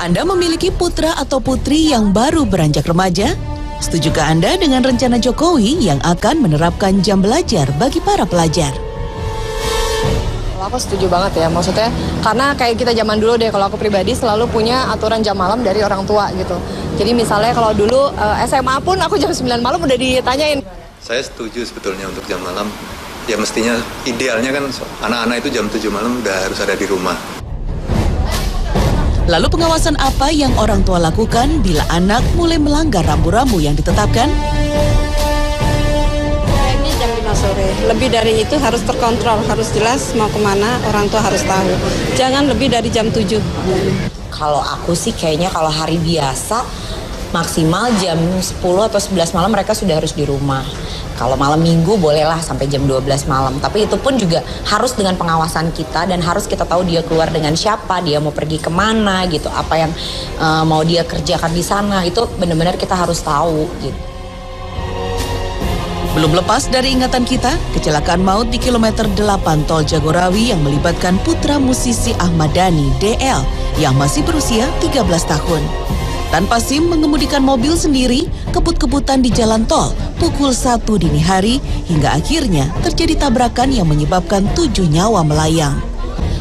Anda memiliki putra atau putri yang baru beranjak remaja? Setujukah Anda dengan rencana Jokowi yang akan menerapkan jam belajar bagi para pelajar? Aku setuju banget ya, maksudnya karena kayak kita zaman dulu deh, kalau aku pribadi selalu punya aturan jam malam dari orang tua gitu. Jadi misalnya kalau dulu SMA pun aku jam 9 malam udah ditanyain. Saya setuju sebetulnya untuk jam malam. Ya mestinya idealnya kan anak-anak itu jam 7 malam udah harus ada di rumah. Lalu pengawasan apa yang orang tua lakukan bila anak mulai melanggar rambu-rambu yang ditetapkan? Ini jam 5 sore, lebih dari itu harus terkontrol, harus jelas mau kemana, orang tua harus tahu. Jangan lebih dari jam 7. Kalau aku sih kayaknya kalau hari biasa maksimal jam 10 atau 11 malam mereka sudah harus di rumah. Kalau malam minggu bolehlah sampai jam 12 malam. Tapi itu pun juga harus dengan pengawasan kita dan harus kita tahu dia keluar dengan siapa, dia mau pergi kemana gitu, apa yang mau dia kerjakan di sana, itu benar-benar kita harus tahu gitu. Belum lepas dari ingatan kita, kecelakaan maut di kilometer 8 Tol Jagorawi yang melibatkan putra musisi Ahmad Dhani, DL, yang masih berusia 13 tahun. Tanpa SIM mengemudikan mobil sendiri, kebut-kebutan di jalan tol pukul 1 dini hari hingga akhirnya terjadi tabrakan yang menyebabkan 7 nyawa melayang.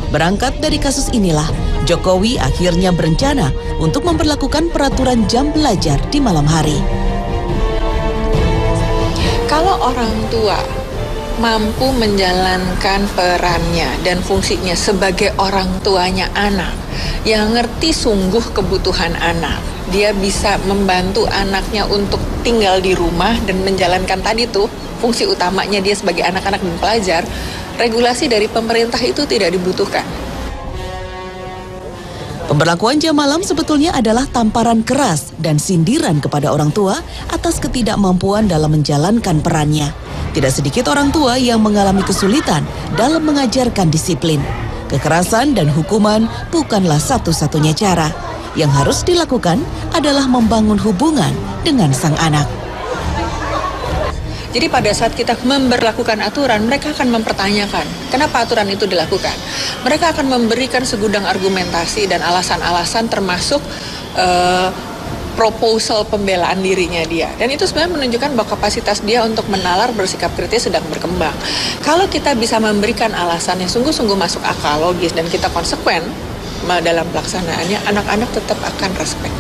Berangkat dari kasus inilah, Jokowi akhirnya berencana untuk memperlakukan peraturan jam belajar di malam hari. Kalau orang tua mampu menjalankan perannya dan fungsinya sebagai orang tuanya anak, yang ngerti sungguh kebutuhan anak, dia bisa membantu anaknya untuk tinggal di rumah dan menjalankan tadi tuh fungsi utamanya dia sebagai anak-anak dan pelajar, regulasi dari pemerintah itu tidak dibutuhkan. Pemberlakuan jam malam sebetulnya adalah tamparan keras dan sindiran kepada orang tua atas ketidakmampuan dalam menjalankan perannya. Tidak sedikit orang tua yang mengalami kesulitan dalam mengajarkan disiplin. Kekerasan dan hukuman bukanlah satu-satunya cara. Yang harus dilakukan adalah membangun hubungan dengan sang anak. Jadi pada saat kita memberlakukan aturan, mereka akan mempertanyakan kenapa aturan itu dilakukan. Mereka akan memberikan segudang argumentasi dan alasan-alasan termasuk proposal pembelaan dirinya dia. Dan itu sebenarnya menunjukkan bahwa kapasitas dia untuk menalar bersikap kritis sedang berkembang. Kalau kita bisa memberikan alasan yang sungguh-sungguh masuk akal, logis, dan kita konsekuen dalam pelaksanaannya, anak-anak tetap akan respect.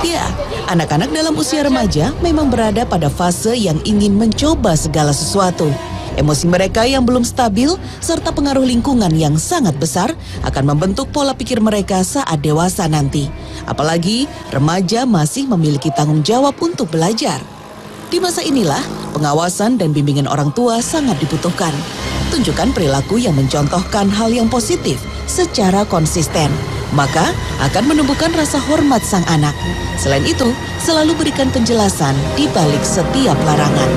Ya, anak-anak dalam usia remaja memang berada pada fase yang ingin mencoba segala sesuatu. Emosi mereka yang belum stabil serta pengaruh lingkungan yang sangat besar akan membentuk pola pikir mereka saat dewasa nanti. Apalagi remaja masih memiliki tanggung jawab untuk belajar. Di masa inilah, pengawasan dan bimbingan orang tua sangat dibutuhkan. Tunjukkan perilaku yang mencontohkan hal yang positif secara konsisten. Maka akan menumbuhkan rasa hormat sang anak. Selain itu, selalu berikan penjelasan di balik setiap larangan.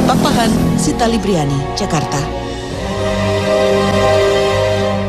Pakpahan, Sita Libriani, Jakarta.